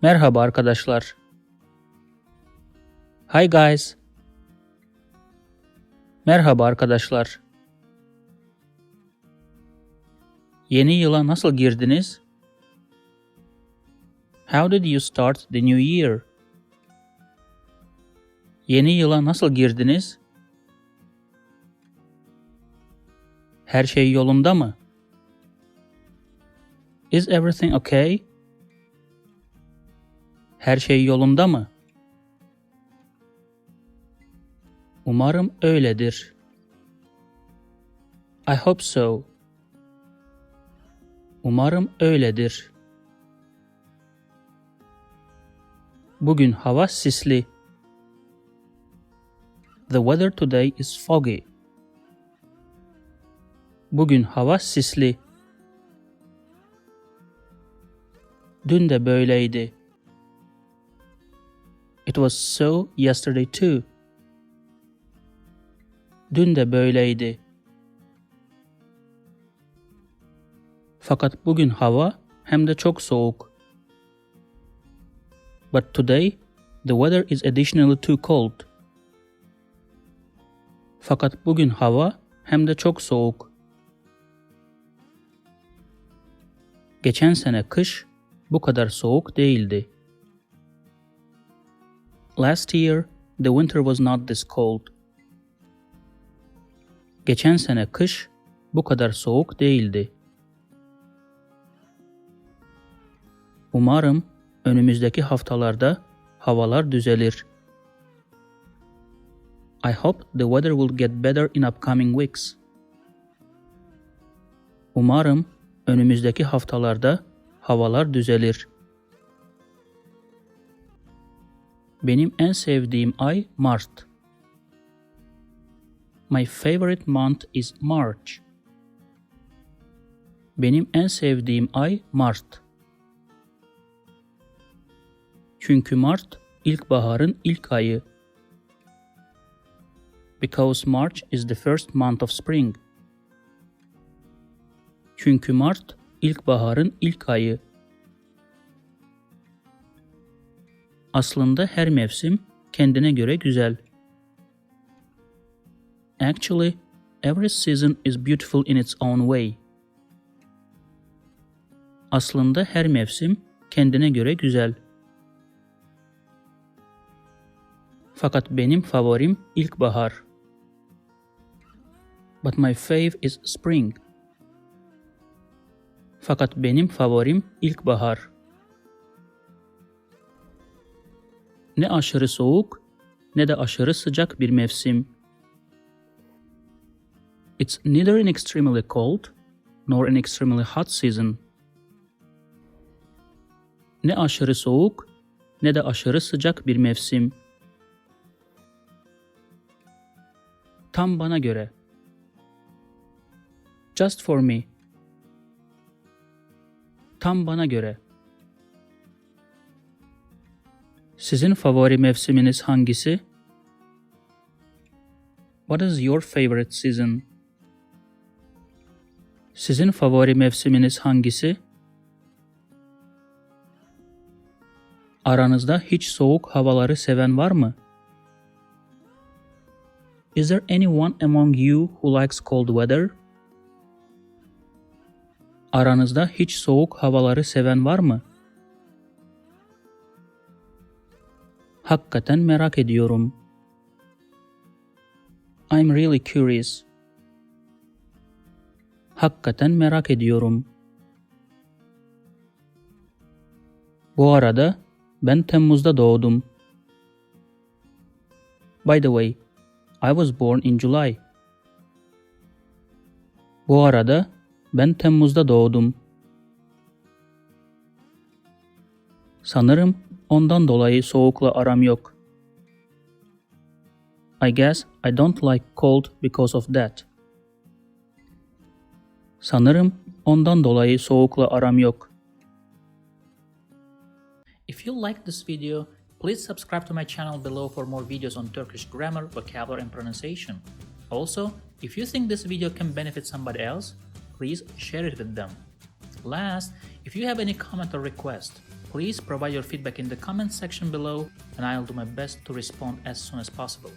Merhaba arkadaşlar. Hi guys. Merhaba arkadaşlar. Yeni yıla nasıl girdiniz? How did you start the new year? Yeni yıla nasıl girdiniz? Her şey yolunda mı? Is everything okay? Her şey yolunda mı? Umarım öyledir. I hope so. Umarım öyledir. Bugün hava sisli. The weather today is foggy. Bugün hava sisli. Dün de böyleydi. It was so yesterday too. Dün de böyleydi. Fakat bugün hava hem de çok soğuk. But today the weather is additionally too cold. Fakat bugün hava hem de çok soğuk. Geçen sene kış bu kadar soğuk değildi. Last year the winter was not this cold. Geçen sene kış bu kadar soğuk değildi. Umarım önümüzdeki haftalarda havalar düzelir. I hope the weather will get better in upcoming weeks. Umarım önümüzdeki haftalarda havalar düzelir. Benim en sevdiğim ay Mart. My favorite month is March. Benim en sevdiğim ay Mart. Çünkü Mart ilkbaharın ilk ayı. Because March is the first month of spring. Çünkü Mart ilkbaharın ilk ayı. Aslında her mevsim kendine göre güzel. Actually, every season is beautiful in its own way. Aslında her mevsim kendine göre güzel. Fakat benim favorim ilkbahar. But my fave is spring. Fakat benim favorim ilkbahar. Ne aşırı soğuk ne de aşırı sıcak bir mevsim. It's neither an extremely cold nor an extremely hot season. Ne aşırı soğuk ne de aşırı sıcak bir mevsim. Tam bana göre. Just for me. Tam bana göre. Sizin favori mevsiminiz hangisi? What is your favorite season? Sizin favori mevsiminiz hangisi? Aranızda hiç soğuk havaları seven var mı? Is there anyone among you who likes cold weather? Aranızda hiç soğuk havaları seven var mı? Hakikaten merak ediyorum. I'm really curious. Hakikaten merak ediyorum. Bu arada ben Temmuz'da doğdum. By the way, I was born in July. Bu arada ben Temmuz'da doğdum. Sanırım ondan dolayı soğukla aram yok. I guess I don't like cold because of that. Sanırım ondan dolayı soğukla aram yok. If you like this video, please subscribe to my channel below for more videos on Turkish grammar, vocabulary and pronunciation. Also, if you think this video can benefit somebody else, please share it with them. Last, if you have any comment or request, Please provide your feedback in the comment section below and I'll do my best to respond as soon as possible.